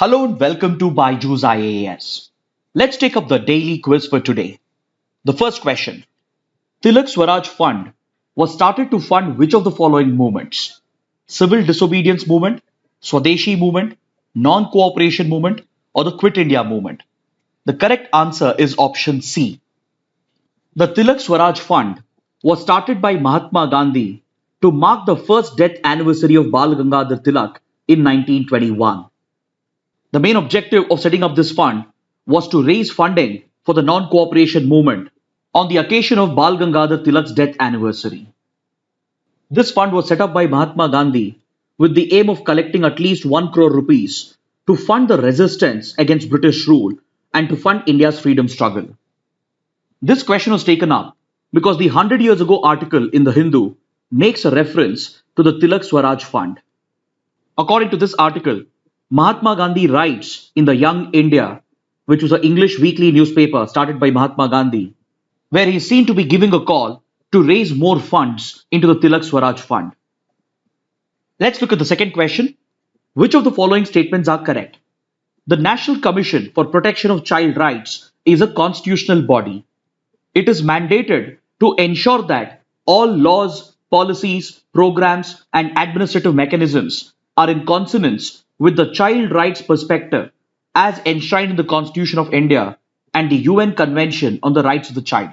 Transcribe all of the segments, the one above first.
Hello and welcome to Byju's IAS. Let's take up the daily quiz for today. The first question: Tilak Swaraj Fund was started to fund which of the following movements? Civil disobedience movement, Swadeshi movement, non-cooperation movement, or the Quit India movement? The correct answer is option C. The Tilak Swaraj Fund was started by Mahatma Gandhi to mark the first death anniversary of Bal Gangadhar Tilak in 1921. The main objective of setting up this fund was to raise funding for the non-cooperation movement on the occasion of Bal Gangadhar Tilak's death anniversary. This fund was set up by Mahatma Gandhi with the aim of collecting at least 1 crore rupees to fund the resistance against British rule and to fund India's freedom struggle. This question was taken up because the 100 years ago article in the Hindu makes a reference to the Tilak Swaraj Fund. According to this article, Mahatma Gandhi writes in the Young India, which was an English weekly newspaper started by Mahatma Gandhi, where he is seen to be giving a call to raise more funds into the Tilak Swaraj Fund. Let's look at the second question. Which of the following statements are correct? The National Commission for Protection of Child Rights is a constitutional body. It is mandated to ensure that all laws, policies, programs, and administrative mechanisms are in consonance with the child rights perspective as enshrined in the Constitution of India and the UN Convention on the Rights of the Child.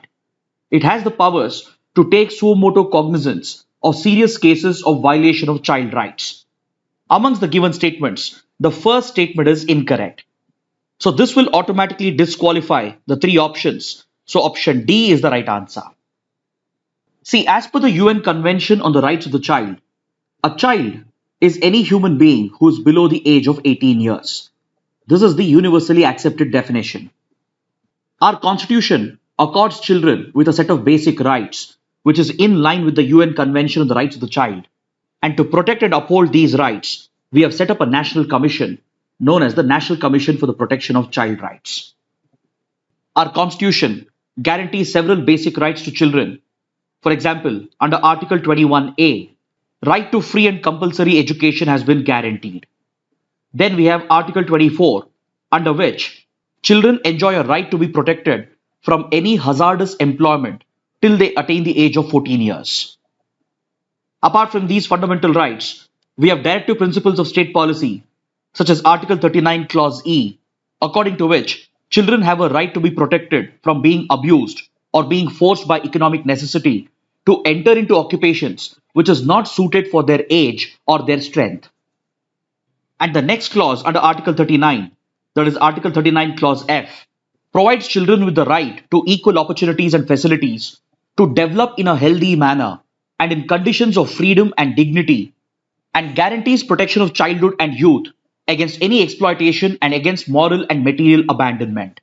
It has the powers to take suo motu cognizance of serious cases of violation of child rights. Amongst the given statements, the first statement is incorrect. So this will automatically disqualify the three options. So option D is the right answer. See, as per the UN Convention on the Rights of the Child, a child is any human being who is below the age of 18 years. This is the universally accepted definition. Our constitution accords children with a set of basic rights, which is in line with the UN Convention on the Rights of the Child. And to protect and uphold these rights, we have set up a national commission known as the National Commission for the Protection of Child Rights. Our constitution guarantees several basic rights to children. For example, under Article 21A, right to free and compulsory education has been guaranteed. Then we have Article 24, under which children enjoy a right to be protected from any hazardous employment till they attain the age of 14 years. Apart from these fundamental rights, we have directive principles of state policy, such as Article 39, Clause E, according to which children have a right to be protected from being abused or being forced by economic necessity to enter into occupations which is not suited for their age or their strength. And the next clause under Article 39, that is Article 39 Clause F, provides children with the right to equal opportunities and facilities to develop in a healthy manner and in conditions of freedom and dignity, and guarantees protection of childhood and youth against any exploitation and against moral and material abandonment.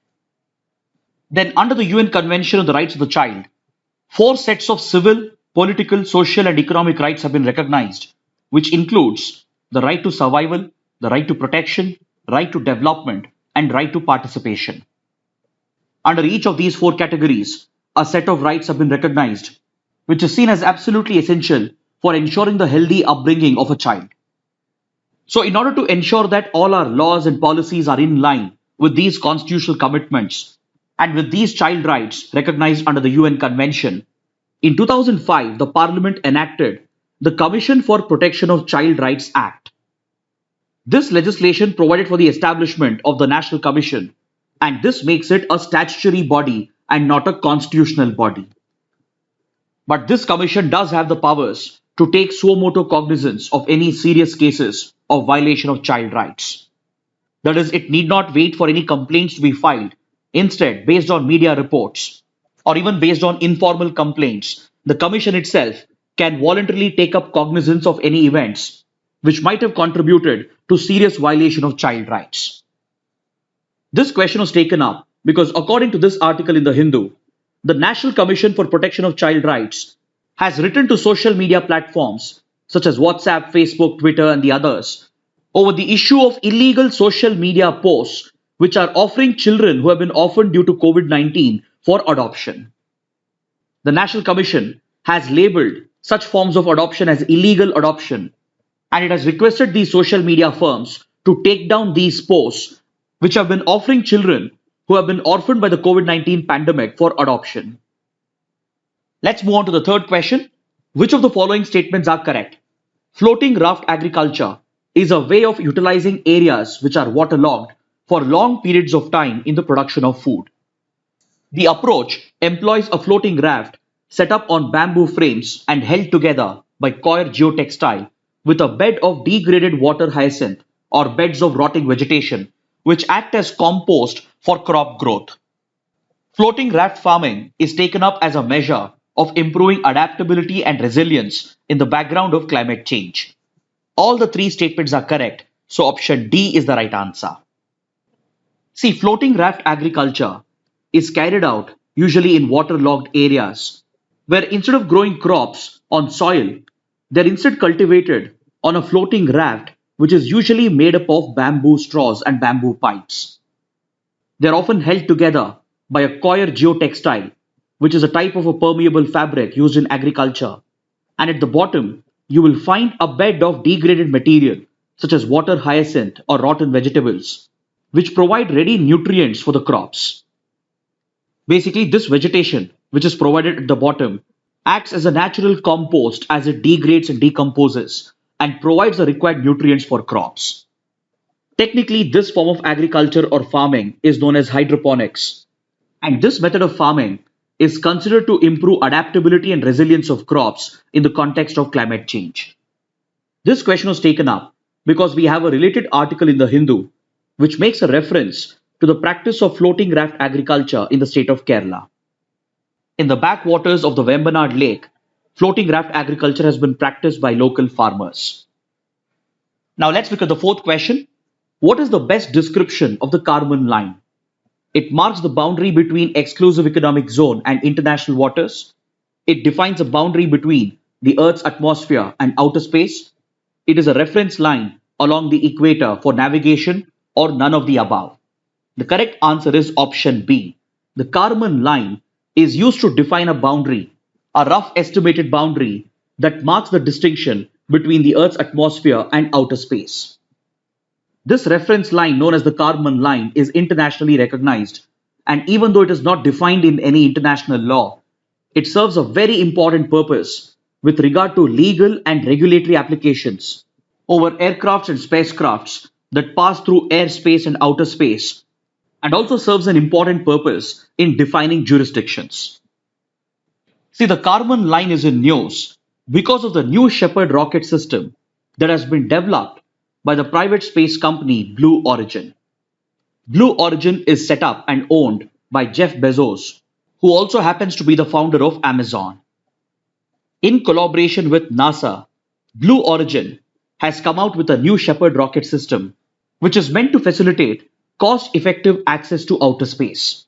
Then under the UN Convention on the Rights of the Child, 4 sets of civil, political, social, and economic rights have been recognized, which includes the right to survival, the right to protection, right to development, and right to participation. Under each of these 4 categories, a set of rights have been recognized, which is seen as absolutely essential for ensuring the healthy upbringing of a child. So in order to ensure that all our laws and policies are in line with these constitutional commitments and with these child rights recognized under the UN Convention, in 2005, the Parliament enacted the Commission for Protection of Child Rights Act. This legislation provided for the establishment of the National Commission, and this makes it a statutory body and not a constitutional body. But this commission does have the powers to take suo motu cognizance of any serious cases of violation of child rights. That is, it need not wait for any complaints to be filed. Instead, based on media reports or even based on informal complaints, the commission itself can voluntarily take up cognizance of any events which might have contributed to serious violation of child rights. This question was taken up because according to this article in the Hindu, the National Commission for Protection of Child Rights has written to social media platforms such as WhatsApp, Facebook, Twitter, and the others over the issue of illegal social media posts which are offering children who have been orphaned due to COVID-19 for adoption. The National Commission has labeled such forms of adoption as illegal adoption, and it has requested these social media firms to take down these posts which have been offering children who have been orphaned by the COVID-19 pandemic for adoption. Let's move on to the third question. Which of the following statements are correct? Floating raft agriculture is a way of utilizing areas which are waterlogged for long periods of time in the production of food. The approach employs a floating raft set up on bamboo frames and held together by coir geotextile with a bed of degraded water hyacinth or beds of rotting vegetation which act as compost for crop growth. Floating raft farming is taken up as a measure of improving adaptability and resilience in the background of climate change. All the three statements are correct, so option D is the right answer. See, floating raft agriculture is carried out usually in waterlogged areas where instead of growing crops on soil, they're instead cultivated on a floating raft which is usually made up of bamboo straws and bamboo pipes. They're often held together by a coir geotextile, which is a type of a permeable fabric used in agriculture. And at the bottom, you will find a bed of degraded material such as water hyacinth or rotten vegetables, which provide ready nutrients for the crops. Basically, this vegetation, which is provided at the bottom, acts as a natural compost as it degrades and decomposes and provides the required nutrients for crops. Technically, this form of agriculture or farming is known as hydroponics. And this method of farming is considered to improve adaptability and resilience of crops in the context of climate change. This question was taken up because we have a related article in the Hindu which makes a reference to the practice of floating raft agriculture in the state of Kerala. In the backwaters of the Vembanad Lake, floating raft agriculture has been practiced by local farmers. Now let's look at the fourth question. What is the best description of the Kármán line? It marks the boundary between exclusive economic zone and international waters. It defines a boundary between the Earth's atmosphere and outer space. It is a reference line along the equator for navigation or none of the above. The correct answer is option B. The Kármán line is used to define a boundary, a rough estimated boundary that marks the distinction between the Earth's atmosphere and outer space. This reference line, known as the Kármán line, is internationally recognized, and even though it is not defined in any international law, it serves a very important purpose with regard to legal and regulatory applications over aircrafts and spacecrafts that pass through airspace and outer space, and also serves an important purpose in defining jurisdictions. See, the Kármán line is in news because of the New Shepard rocket system that has been developed by the private space company Blue Origin. Blue Origin is set up and owned by Jeff Bezos, who also happens to be the founder of Amazon. In collaboration with NASA, Blue Origin has come out with a New Shepard rocket system, which is meant to facilitate cost-effective access to outer space.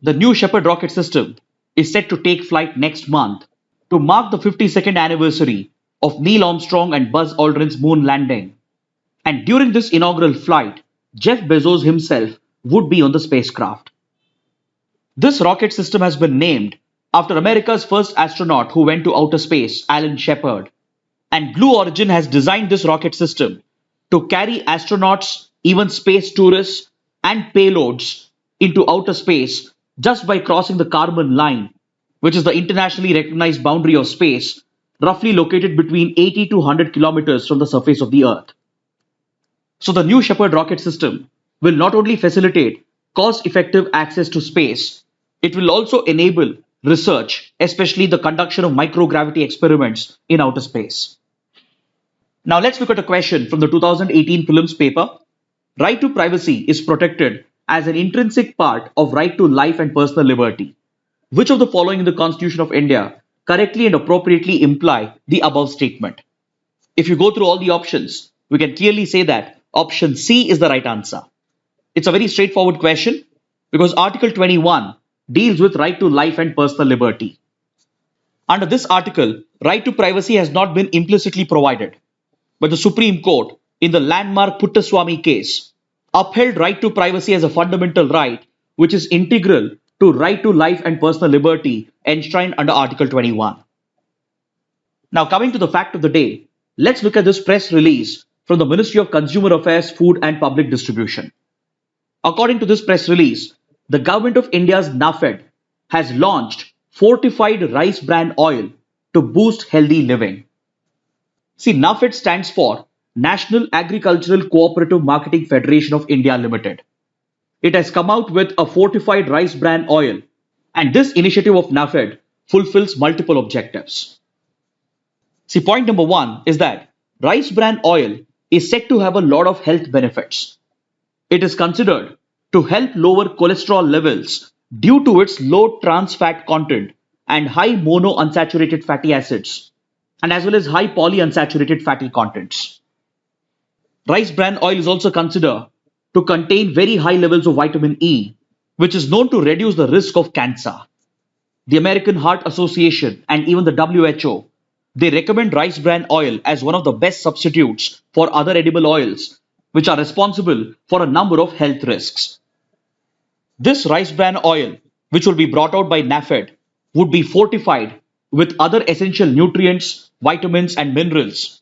The New Shepard rocket system is set to take flight next month to mark the 52nd anniversary of Neil Armstrong and Buzz Aldrin's moon landing. And during this inaugural flight, Jeff Bezos himself would be on the spacecraft. This rocket system has been named after America's first astronaut who went to outer space, Alan Shepard. And Blue Origin has designed this rocket system to carry astronauts, even space tourists, and payloads into outer space just by crossing the Kármán line, which is the internationally recognized boundary of space, roughly located between 80 to 100 kilometers from the surface of the Earth. So the New Shepard rocket system will not only facilitate cost-effective access to space, it will also enable research, especially the conduction of microgravity experiments in outer space. Now let's look at a question from the 2018 prelims paper. Right to privacy is protected as an intrinsic part of right to life and personal liberty. Which of the following in the Constitution of India correctly and appropriately imply the above statement? If you go through all the options, we can clearly say that option C is the right answer. It's a very straightforward question because Article 21 deals with right to life and personal liberty. Under this article, right to privacy has not been implicitly provided, but the Supreme Court, in the landmark Puttaswamy case, upheld right to privacy as a fundamental right, which is integral to right to life and personal liberty enshrined under Article 21. Now, coming to the fact of the day, let's look at this press release from the Ministry of Consumer Affairs, Food and Public Distribution. According to this press release, the Government of India's NAFED has launched fortified rice bran oil to boost healthy living. See, NAFED stands for National Agricultural Cooperative Marketing Federation of India Limited. It has come out with a fortified rice bran oil, and this initiative of NAFED fulfills multiple objectives. See, point number one is that rice bran oil is said to have a lot of health benefits. It is considered to help lower cholesterol levels due to its low trans fat content and high monounsaturated fatty acids, and as well as high polyunsaturated fatty contents. Rice bran oil is also considered to contain very high levels of vitamin E, which is known to reduce the risk of cancer. The American Heart Association and even the WHO, they recommend rice bran oil as one of the best substitutes for other edible oils, which are responsible for a number of health risks. This rice bran oil, which will be brought out by NAFED, would be fortified with other essential nutrients, vitamins, and minerals.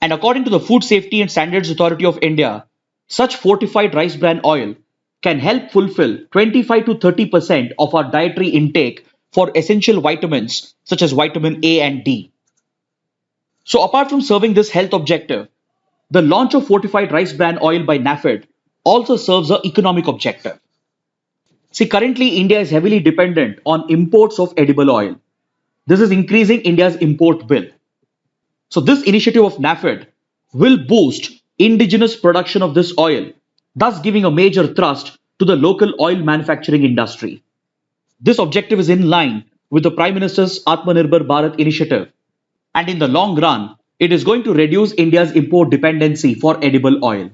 And according to the Food Safety and Standards Authority of India, such fortified rice bran oil can help fulfill 25 to 30% of our dietary intake for essential vitamins such as vitamin A and D. So, apart from serving this health objective, the launch of fortified rice bran oil by NAFED also serves an economic objective. See, currently India is heavily dependent on imports of edible oil. This is increasing India's import bill. So, this initiative of NAFED will boost indigenous production of this oil, thus giving a major thrust to the local oil manufacturing industry. This objective is in line with the Prime Minister's Atmanirbhar Bharat initiative, and in the long run, it is going to reduce India's import dependency for edible oil.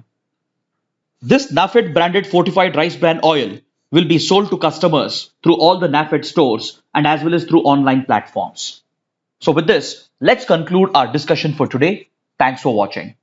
This NAFED branded fortified rice bran oil will be sold to customers through all the NAFED stores and as well as through online platforms. So with this, let's conclude our discussion for today. Thanks for watching.